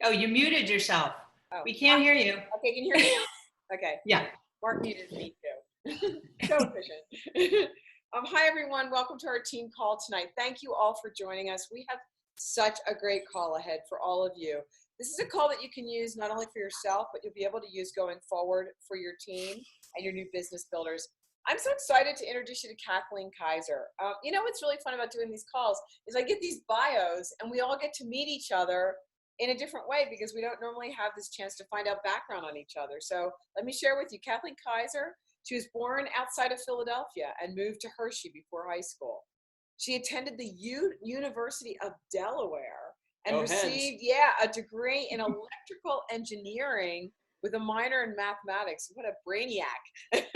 Oh, you muted yourself. Oh. We can't hear you. Okay, can you hear me now? Okay. Yeah. Mark muted me too. So efficient. Hi, everyone. Welcome to our team call tonight. Thank you all for joining us. We have such a great call ahead for all of you. This is a call that you can use not only for yourself, but you'll be able to use going forward for your team and your new business builders. I'm so excited to introduce you to Kathleen Kaiser. You know what's really fun about doing these calls is I get these bios and we all get to meet each other in a different way because we don't normally have this chance to find out background on each other. So let me share with you, Kathleen Kaiser. She was born outside of Philadelphia and moved to Hershey before high school. She attended the University of Delaware and received, a degree in electrical engineering with a minor in mathematics. What a brainiac.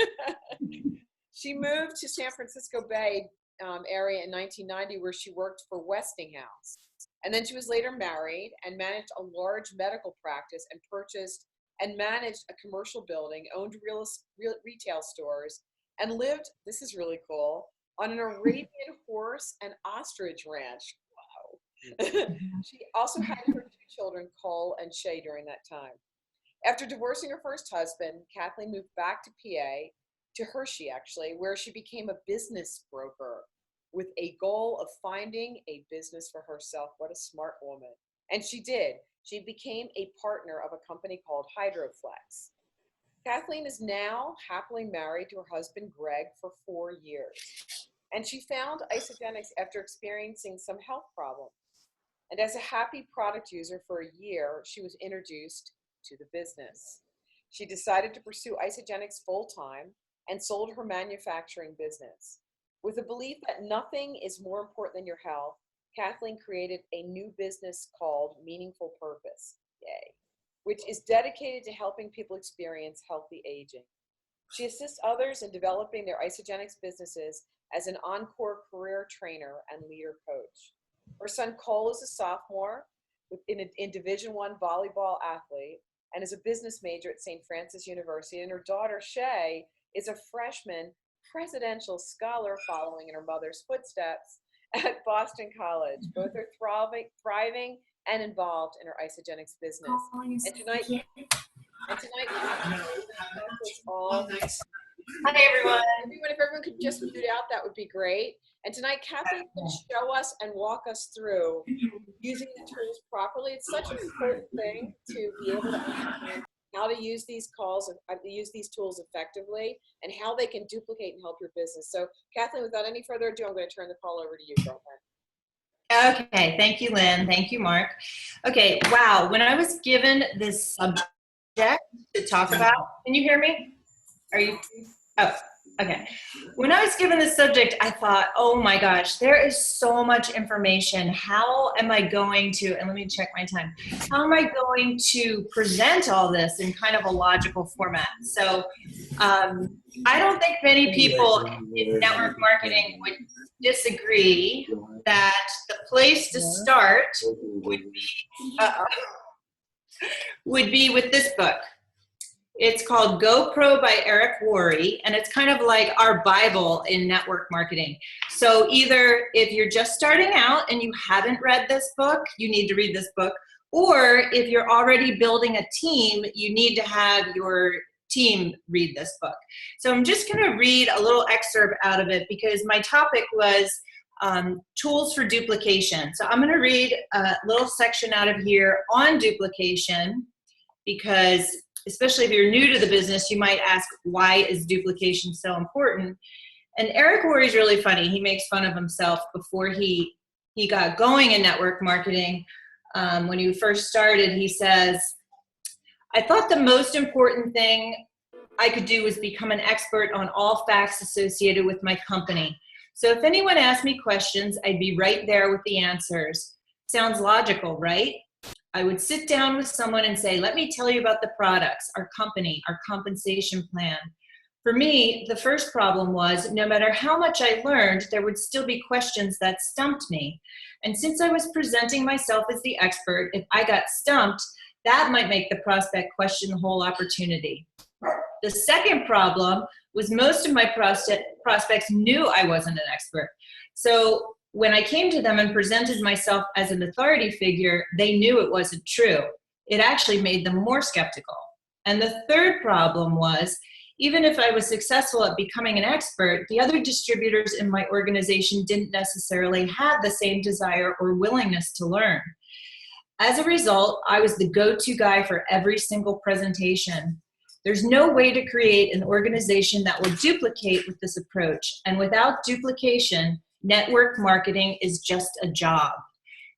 She moved to San Francisco Bay area in 1990 where she worked for Westinghouse. And then she was later married and managed a large medical practice and purchased and managed a commercial building, owned retail stores, and lived, this is really cool, on an Arabian horse and ostrich ranch. Wow. She also had her 2 children, Cole and Shay, during that time. After divorcing her first husband, Kathleen moved back to PA, to Hershey actually, where she became a business broker with a goal of finding a business for herself. What a smart woman. And she did. She became a partner of a company called Hydroflex. Kathleen is now happily married to her husband, Greg, for 4 years. And she found Isagenix after experiencing some health problems. And as a happy product user for a year, she was introduced to the business. She decided to pursue Isagenix full-time and sold her manufacturing business. With a belief that nothing is more important than your health, Kathleen created a new business called Meaningful Purpose, yay, which is dedicated to helping people experience healthy aging. She assists others in developing their Isagenix businesses as an encore career trainer and leader coach. Her son Cole is a sophomore in Division I volleyball athlete and is a business major at St. Francis University. And her daughter Shay is a freshman presidential scholar following in her mother's footsteps at Boston College. Both are thriving and involved in her Isagenix business. And tonight, Hi, everyone. If everyone could just mute out, that would be great. And tonight, Kathleen will show us and walk us through using the tools properly. It's such an important thing to be able to understand how to use these calls and use these tools effectively and how they can duplicate and help your business. So Kathleen, without any further ado, I'm going to turn the call over to you, girlfriend. Okay, thank you, Lynn. Thank you, Mark. Okay, wow. When I was given this subject to talk about, can you hear me? Are you? Oh, okay. When I was given this subject, I thought, oh my gosh, there is so much information. How am I going to, and let me check my time, how am I going to present all this in kind of a logical format? So I don't think many people in network marketing would disagree that the place to start would be with this book. It's called Go Pro by Eric Worre, and it's kind of like our Bible in network marketing. So either if you're just starting out and you haven't read this book, you need to read this book, or if you're already building a team, you need to have your team read this book. So I'm just going to read a little excerpt out of it because my topic was tools for duplication. So I'm going to read a little section out of here on duplication because especially if you're new to the business, you might ask, why is duplication so important? And Eric Worre is really funny. He makes fun of himself before he got going in network marketing. When he first started, he says, I thought the most important thing I could do was become an expert on all facts associated with my company. So if anyone asked me questions, I'd be right there with the answers. Sounds logical, right? I would sit down with someone and say, let me tell you about the products, our company, our compensation plan. For me, the first problem was no matter how much I learned, there would still be questions that stumped me. And since I was presenting myself as the expert, if I got stumped, that might make the prospect question the whole opportunity. The second problem was most of my prospects knew I wasn't an expert. So when I came to them and presented myself as an authority figure, they knew it wasn't true. it actually made them more skeptical. And the third problem was, even if I was successful at becoming an expert, the other distributors in my organization didn't necessarily have the same desire or willingness to learn. As a result, I was the go-to guy for every single presentation. There's no way to create an organization that will duplicate with this approach. And without duplication, network marketing is just a job.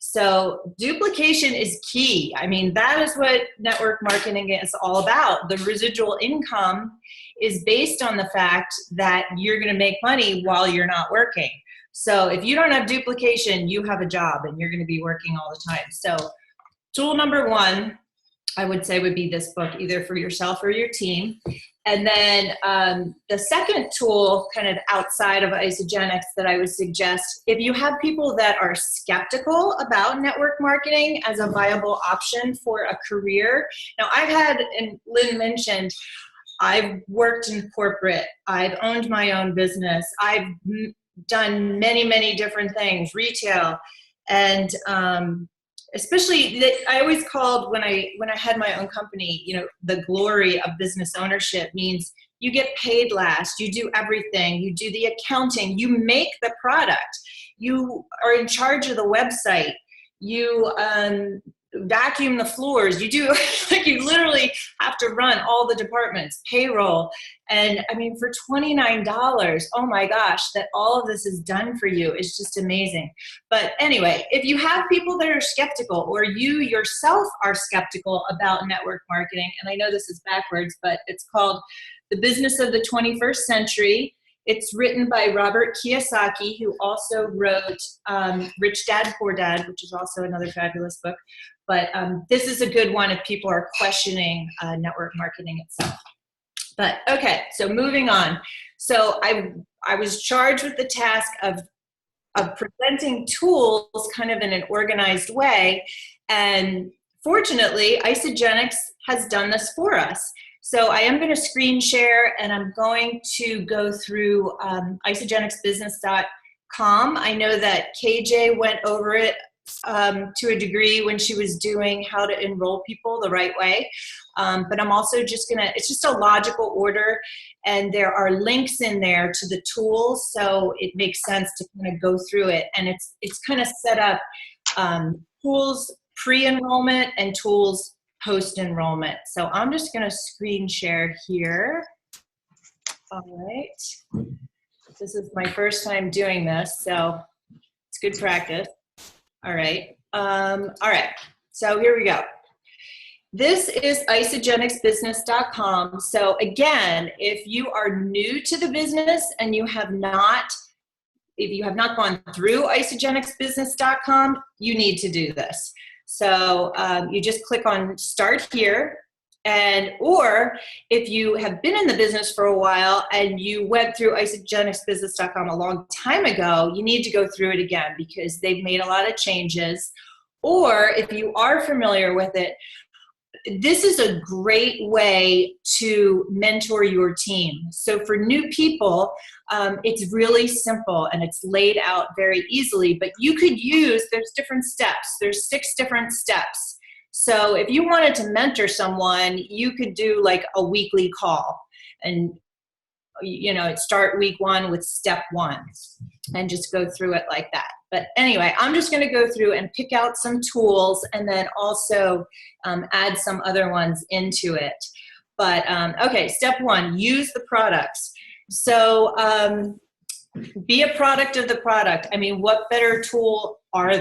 So duplication is key. I mean, that is what network marketing is all about. The residual income is based on the fact that you're going to make money while you're not working. So if you don't have duplication, you have a job and you're going to be working all the time. So tool number one, I would say, would be this book, either for yourself or your team. And then the second tool, kind of outside of Isagenix, that I would suggest, if you have people that are skeptical about network marketing as a viable option for a career. Now, I've had, and Lynn mentioned, I've worked in corporate, I've owned my own business, I've done many, many different things, retail, and especially I always called, when I had my own company, you know, the glory of business ownership means you get paid last, you do everything, you do the accounting, you make the product, you are in charge of the website, you vacuum the floors, you do, like, you literally have to run all the departments, payroll. And I mean, for $29, oh my gosh, that all of this is done for you is just amazing. But anyway, if you have people that are skeptical, or you yourself are skeptical about network marketing, and I know this is backwards, but it's called The Business of the 21st Century. It's written by Robert Kiyosaki, who also wrote Rich Dad, Poor Dad, which is also another fabulous book. But this is a good one if people are questioning network marketing itself. But okay, so moving on. So I was charged with the task of presenting tools kind of in an organized way. And fortunately, Isagenix has done this for us. So I am going to screen share, and I'm going to go through isagenixbusiness.com. I know that KJ went over it to a degree when she was doing how to enroll people the right way. But I'm also just going to, it's just a logical order, and there are links in there to the tools, so it makes sense to kind of go through it. And it's kind of set up tools pre-enrollment and tools post-enrollment. So I'm just going to screen share here. All right. This is my first time doing this, so it's good practice. All right. All right. So here we go. This is isagenixbusiness.com. So again, if you are new to the business and if you have not gone through isagenixbusiness.com, you need to do this. So you just click on Start Here, or if you have been in the business for a while and you went through isagenixbusiness.com a long time ago, you need to go through it again because they've made a lot of changes. Or if you are familiar with it, this is a great way to mentor your team. So for new people, it's really simple and it's laid out very easily, but you could use, there's different steps. There's 6 different steps. So if you wanted to mentor someone, you could do like a weekly call and, you know, start week 1 with step 1 and just go through it like that. But anyway, I'm just going to go through and pick out some tools and then also add some other ones into it. But okay, step 1, use the products. So be a product of the product. I mean, what better tools are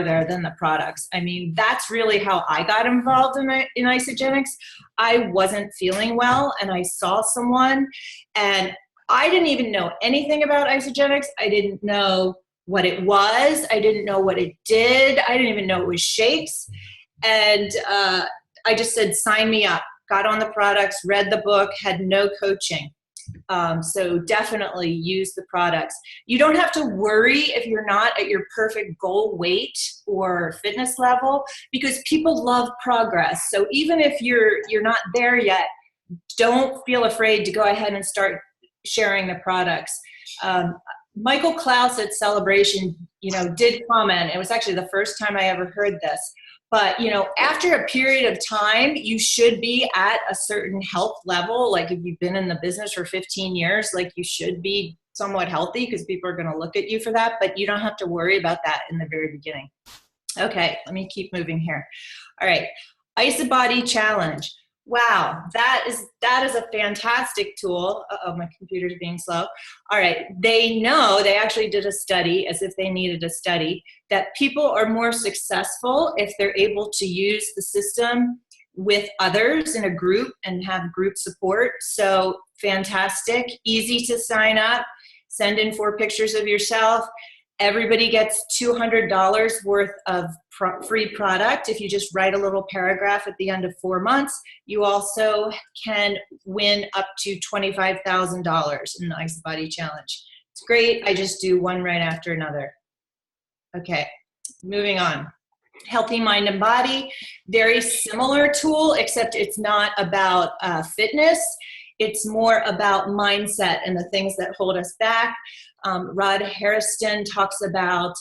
there than the products? I mean, that's really how I got involved in Isagenix. I wasn't feeling well and I saw someone, and I didn't even know anything about Isagenix. I didn't know what it was. I didn't know what it did. I didn't even know it was shakes. And I just said, sign me up. Got on the products, read the book, had no coaching. So definitely use the products. You don't have to worry if you're not at your perfect goal weight or fitness level, because people love progress. So even if you're not there yet, don't feel afraid to go ahead and start sharing the products. Michael Klaus at Celebration, did comment. It was actually the first time I ever heard this. But, you know, after a period of time, you should be at a certain health level. Like if you've been in the business for 15 years, like you should be somewhat healthy because people are going to look at you for that, but you don't have to worry about that in the very beginning. Okay, let me keep moving here. All right, IsaBody Challenge. Wow, that is a fantastic tool. Uh-oh, my computer's being slow. All right, they actually did a study, as if they needed a study, that people are more successful if they're able to use the system with others in a group and have group support. So fantastic, easy to sign up, send in 4 pictures of yourself. Everybody gets $200 worth of free product if you just write a little paragraph at the end of 4 months. You also can win up to $25,000 in the IsaBody Challenge. It's great. I just do one right after another. Okay, moving on. Healthy Mind and Body, very similar tool, except it's not about fitness. It's more about mindset and the things that hold us back. Rod Harrison talks about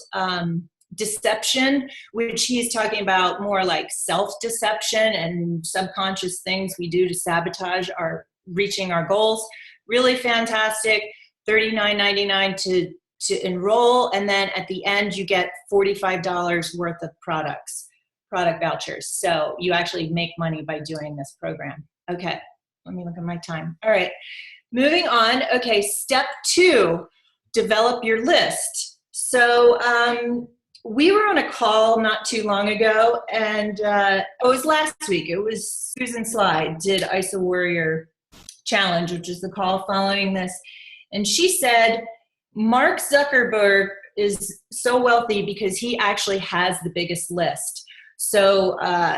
deception, which he's talking about more like self-deception and subconscious things we do to sabotage our reaching our goals. Really fantastic. $39.99 to enroll, and then at the end you get $45 worth of product vouchers. So you actually make money by doing this program. Okay, let me look at my time. All right, moving on. Okay, step 2. Develop your list. So we were on a call not too long ago, and it was last week. It was Susan Sly did Isa Warrior Challenge, which is the call following this. And she said, Mark Zuckerberg is so wealthy because he actually has the biggest list. So,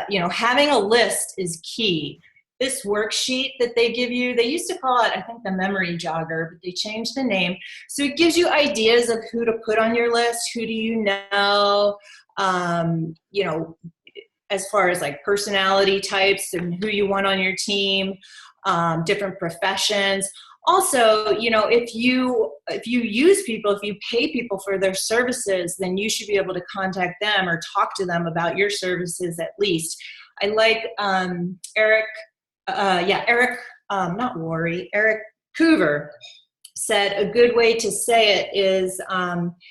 you know, having a list is key. This worksheet that they give you, they used to call it, I think, the memory jogger, but they changed the name. So it gives you ideas of who to put on your list, who do you know, you know, as far as like personality types and who you want on your team, different professions. Also, you know, if you use people, if you pay people for their services, then you should be able to contact them or talk to them about your services at least. I like Eric Coover said a good way to say it is,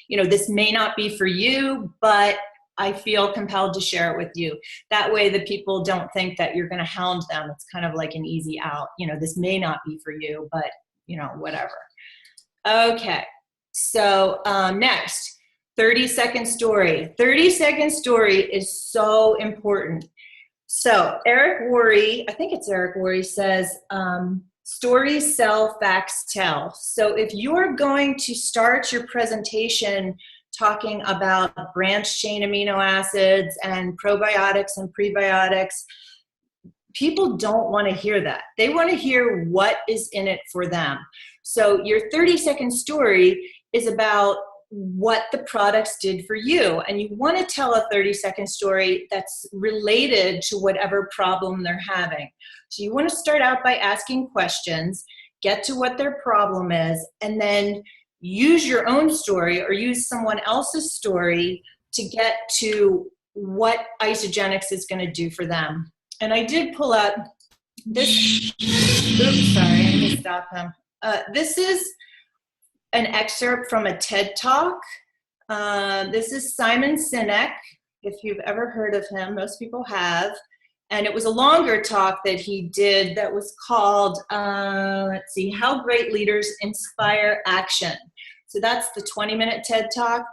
you know, this may not be for you, but I feel compelled to share it with you. That way the people don't think that you're going to hound them. It's kind of like an easy out. You know, this may not be for you, but, you know, whatever. Okay, so next, 30-second story. 30-second story is so important. So Eric Worre, I think it's Eric Worre, says, stories sell, facts tell. So if you're going to start your presentation talking about branched chain amino acids and probiotics and prebiotics, people don't want to hear that. They want to hear what is in it for them. So your 30-second story is about what the products did for you. And you want to tell a 30-second story that's related to whatever problem they're having. So you want to start out by asking questions, get to what their problem is, and then use your own story or use someone else's story to get to what Isagenix is going to do for them. And I did pull up this, oops, sorry, I need to stop him. This is an excerpt from a TED Talk. This is Simon Sinek, if you've ever heard of him. Most people have. And it was a longer talk that he did that was called, let's see, How Great Leaders Inspire Action. So that's the 20-minute TED Talk.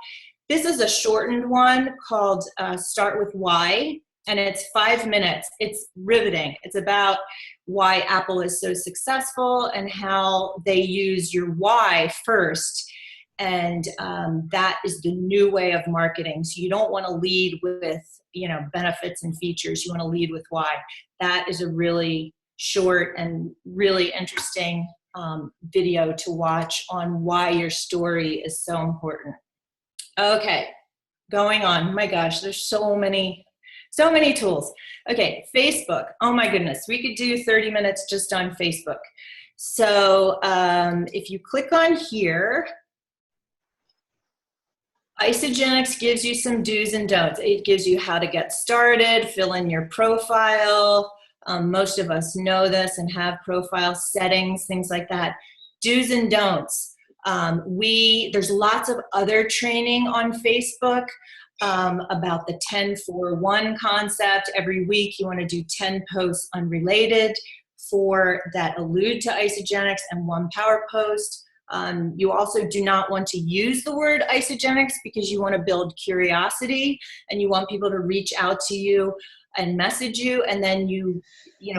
This is a shortened one called Start With Why, and it's 5 minutes. It's riveting. It's about why Apple is so successful and how they use your why first. And that is the new way of marketing. So you don't want to lead with, you know, benefits and features. You want to lead with why. That is a really short and really interesting video to watch on why your story is so important. Okay, going on. My gosh, there's so many tools. Okay, Facebook. Oh my goodness, we could do 30 minutes just on Facebook. So if you click on here, Isagenix gives you some do's and don'ts. It gives you how to get started, fill in your profile. Most of us know this and have profile settings, things like that. Do's and don'ts. There's lots of other training on Facebook about the 10-4-1 concept. Every week you want to do 10 posts unrelated that allude to Isagenix and 1 power post. You also do not want to use the word Isagenix because you want to build curiosity and you want people to reach out to you and message you, and then you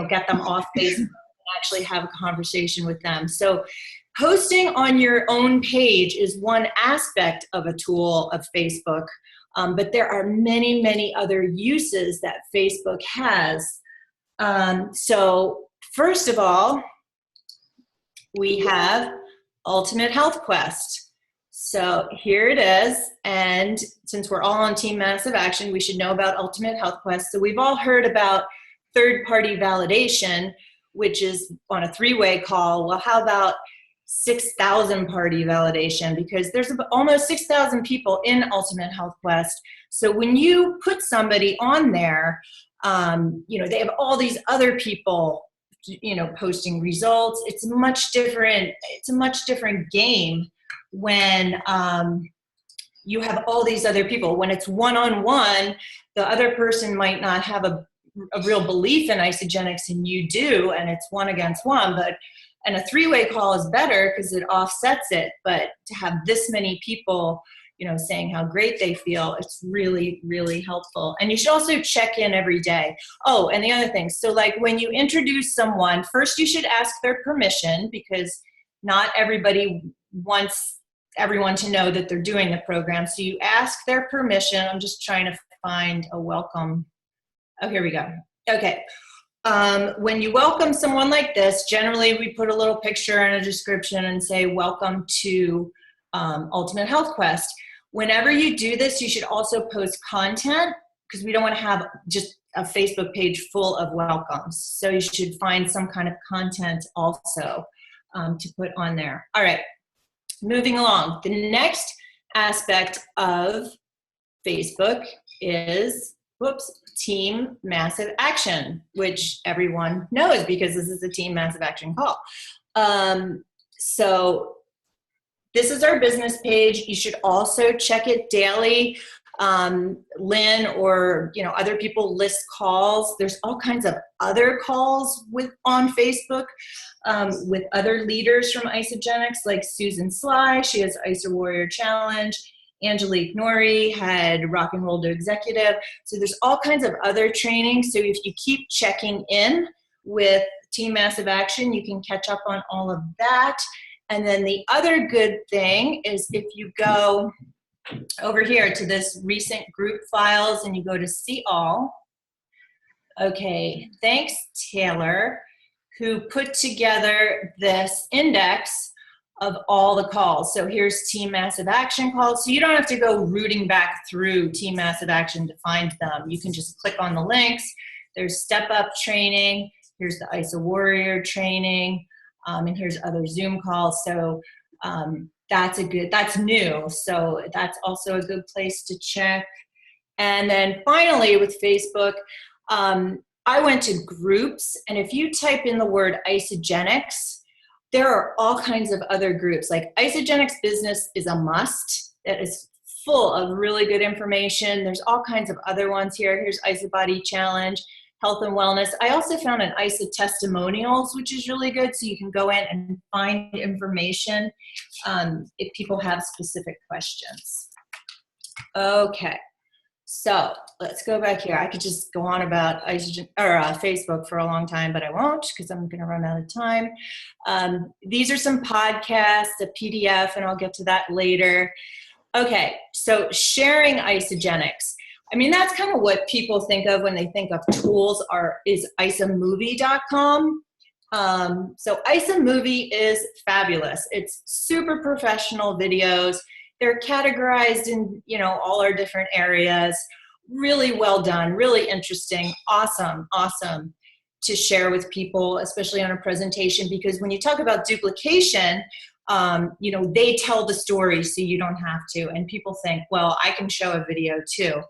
get them off Facebook and actually have a conversation with them. So posting on your own page is one aspect of a tool of Facebook, but there are many, many other uses that Facebook has. So first of all, we have Ultimate Health Quest. So here it is, and since we're all on Team Massive Action, we should know about Ultimate Health Quest. So we've all heard about third-party validation, which is on a 3-way call. Well, how about 6,000 party validation? Because there's almost 6,000 people in Ultimate Health Quest. So when you put somebody on there, they have all these other people posting results. It's a much different game when you have all these other people. When it's one-on-one, the other person might not have a real belief in Isagenix and you do, and it's 1 against 1, and a 3-way call is better because it offsets it. But to have this many people saying how great they feel, it's really, really helpful. And you should also check in every day. Oh, and the other thing, so like when you introduce someone, first you should ask their permission, because not everybody wants everyone to know that they're doing the program. So you ask their permission. I'm just trying to find a welcome. Oh, here we go. Okay. When you welcome someone like this, generally we put a little picture and a description and say, welcome to Ultimate Health Quest. Whenever you do this, you should also post content, because we don't want to have just a Facebook page full of welcomes. So you should find some kind of content also to put on there. All right, moving along. The next aspect of Facebook is, Team Massive Action, which everyone knows because this is a Team Massive Action call. So this is our business page. You should also check it daily. Lynn or other people list calls. There's all kinds of other calls on Facebook with other leaders from Isagenix, like Susan Sly. She has ISA Warrior Challenge. Angelique Nori had Rock and Roll to Executive. So there's all kinds of other training. So if you keep checking in with Team Massive Action, you can catch up on all of that. And then the other good thing is if you go over here to this recent group files and you go to see all. Okay, thanks Taylor, who put together this index of all the calls. So here's Team Massive Action calls. So you don't have to go rooting back through Team Massive Action to find them. You can just click on the links. There's Step Up training. Here's the ISA training. And here's other Zoom calls. So that's new. So that's also a good place to check. And then finally with Facebook, I went to groups, and if you type in the word Isagenix, there are all kinds of other groups. Like Isagenix Business is a must. That is full of really good information. There's all kinds of other ones here. Here's ISA Body Challenge, Health and Wellness. I also found an ISA Testimonials, which is really good. So you can go in and find information if people have specific questions. Okay. So let's go back here. I could just go on about Facebook for a long time, but I won't because I'm going to run out of time. These are some podcasts, a PDF, and I'll get to that later. Okay, so sharing Isagenix. I mean, that's kind of what people think of when they think of tools is isamovie.com. So IsaMovie is fabulous. It's super professional videos. They're categorized in, all our different areas. Really well done, really interesting, awesome to share with people, especially on a presentation, because when you talk about duplication, You know, they tell the story so you don't have to. And people think, well, I can show a video too.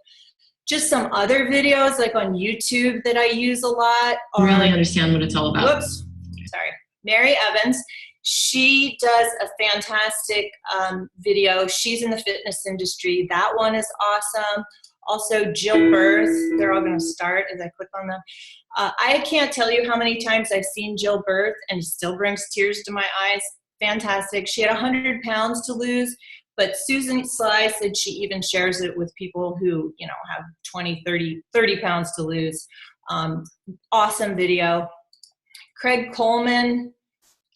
Just some other videos like on YouTube that I use a lot. Really understand what it's all about. Whoops, sorry. Mary Evans. She does a fantastic video. She's in the fitness industry. That one is awesome. Also, Jill Birth. They're all going to start as I click on them. I can't tell you how many times I've seen Jill Birth and it still brings tears to my eyes. Fantastic. She had 100 pounds to lose, but Susan Sly said she even shares it with people who, you know, have 20, 30 pounds to lose. Awesome video. Craig Coleman,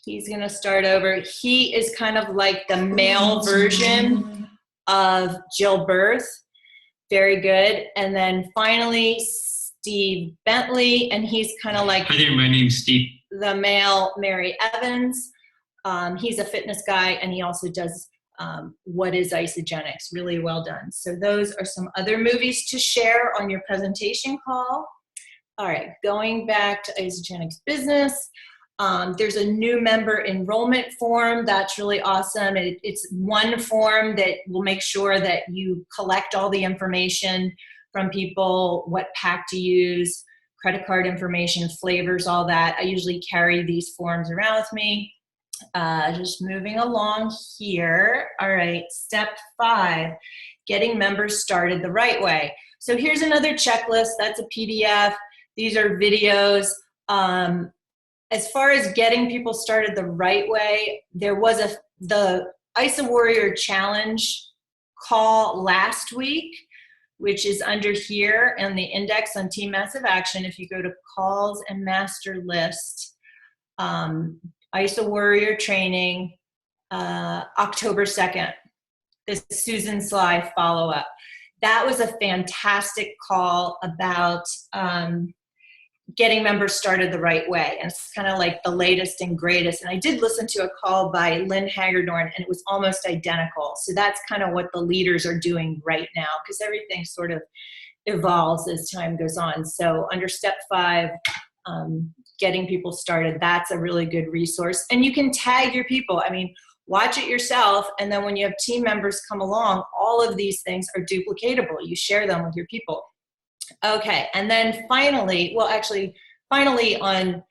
he's going to start over. He is kind of like the male version of Jill Birth. Very good. And then finally, Steve Bentley, and he's kind of like Hi there, my name's Steve. The male Mary Evans. He's a fitness guy, and he also does What is Isogenics? Really well done. So those are some other movies to share on your presentation call. All right, going back to Isogenics Business. There's a new member enrollment form. That's really awesome. It's one form that will make sure that you collect all the information from people, what pack to use, credit card information, flavors, all that. I usually carry these forms around with me. Just moving along here. All right, step 5, getting members started the right way. So here's another checklist. That's a PDF. These are videos. As far as getting people started the right way, there was the ISA Warrior Challenge call last week, which is under here in the index on Team Massive Action. If you go to calls and master list, ISA Warrior Training, October 2nd, this Susan Sly follow-up. That was a fantastic call about getting members started the right way. And it's kind of like the latest and greatest. And I did listen to a call by Lynn Hagedorn, and it was almost identical. So that's kind of what the leaders are doing right now, because everything sort of evolves as time goes on. So under step 5, getting people started, that's a really good resource. And you can tag your people. I mean, watch it yourself. And then when you have team members come along, all of these things are duplicatable. You share them with your people. Okay, and then finally on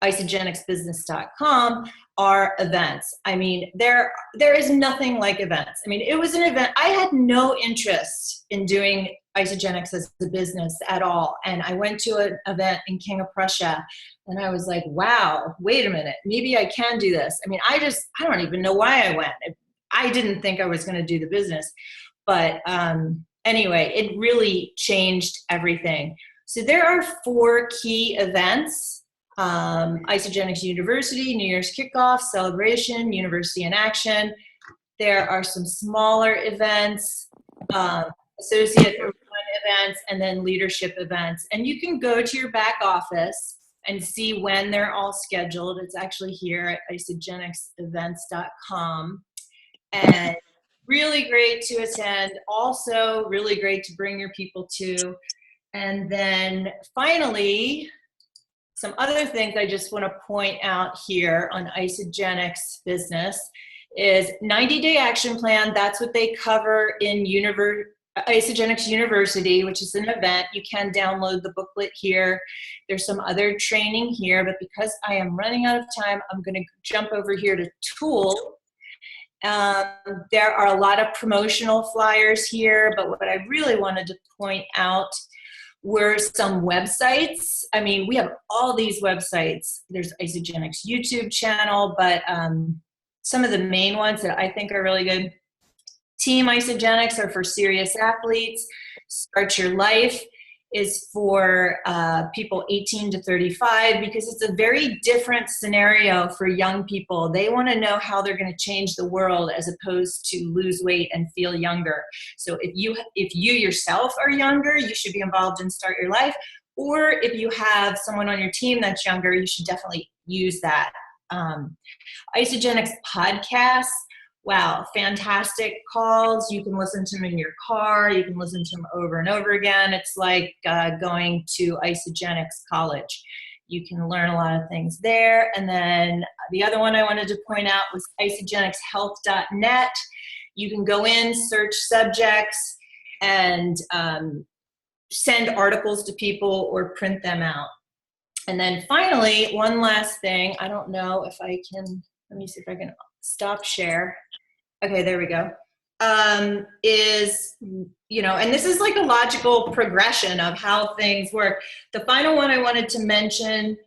isogenicsbusiness.com are events. I mean, there is nothing like events. I mean, it was an event. I had no interest in doing Isogenics as a business at all. And I went to an event in King of Prussia, and I was like, wow, wait a minute, maybe I can do this. I mean, I don't even know why I went. I didn't think I was going to do the business. But anyway, it really changed everything. So there are 4 key events: Isogenics University, New Year's Kickoff, Celebration, University in Action. There are some smaller events, associate events, and then leadership events. And you can go to your back office and see when they're all scheduled. It's actually here at isogenicsevents.com. And really great to attend. Also really great to bring your people to. And then finally, some other things I just want to point out here on Isogenics Business is 90-day action plan. That's what they cover in Isogenics University, which is an event. You can download the booklet here. There's some other training here, but because I am running out of time, I'm going to jump over here to Tool. There are a lot of promotional flyers here, but what I really wanted to point out were some websites. I mean, we have all these websites. There's Isogenics YouTube channel, but some of the main ones that I think are really good. Team Isogenics are for serious athletes. Start Your Life is for people 18 to 35, because it's a very different scenario for young people. They want to know how they're going to change the world as opposed to lose weight and feel younger. So if you yourself are younger, you should be involved in Start Your Life. Or if you have someone on your team that's younger, you should definitely use that. Isogenics podcasts. Wow, fantastic calls. You can listen to them in your car. You can listen to them over and over again. It's like going to Isogenics College. You can learn a lot of things there. And then the other one I wanted to point out was isogenicshealth.net. You can go in, search subjects, and send articles to people or print them out. And then finally, one last thing. I don't know if I can, let me see if I can stop share. Okay, there we go. Is, you know, and this is like a logical progression of how things work. The final one I wanted to mention,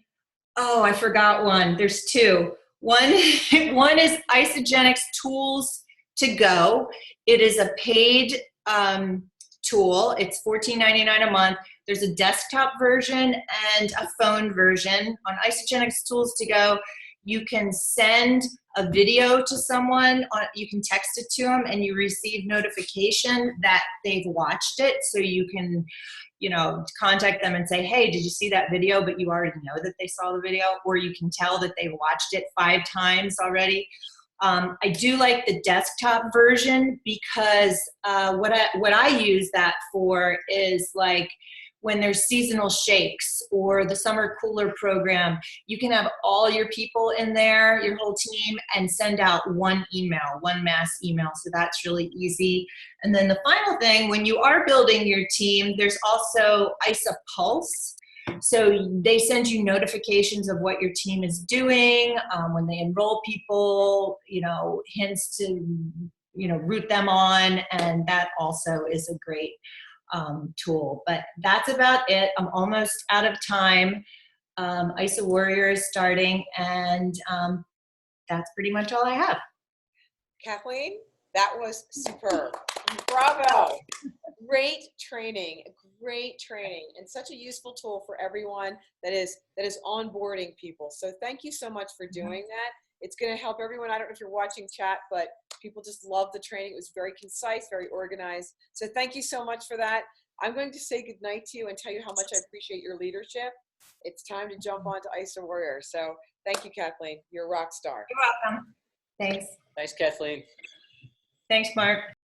oh, I forgot one. There's two. One is Isogenics Tools to Go. It is a paid tool. It's $14.99 a month. There's a desktop version and a phone version. On Isogenics Tools to Go, you can send a video to someone, you can text it to them, and you receive notification that they've watched it. So you can, you know, contact them and say, hey, did you see that video? But you already know that they saw the video, or you can tell that they've watched it 5 times already. I do like the desktop version because what I use that for is like when there's seasonal shakes or the summer cooler program, you can have all your people in there, your whole team, and send out one email, one mass email. So that's really easy. And then the final thing, when you are building your team, there's also ISA Pulse. So they send you notifications of what your team is doing, when they enroll people, you know, hints to, you know, root them on, and that also is a great tool. But that's about it. I'm almost out of time. ISA Warrior is starting, and that's pretty much all I have. Kathleen, that was superb. Bravo. Great training, and such a useful tool for everyone that is onboarding people. So thank you so much for doing that. It's going to help everyone. I don't know if you're watching chat, but people just love the training. It was very concise, very organized. So thank you so much for that. I'm going to say goodnight to you and tell you how much I appreciate your leadership. It's time to jump onto ISA Warrior. So thank you, Kathleen. You're a rock star. You're welcome. Thanks. Thanks, Kathleen. Thanks, Mark.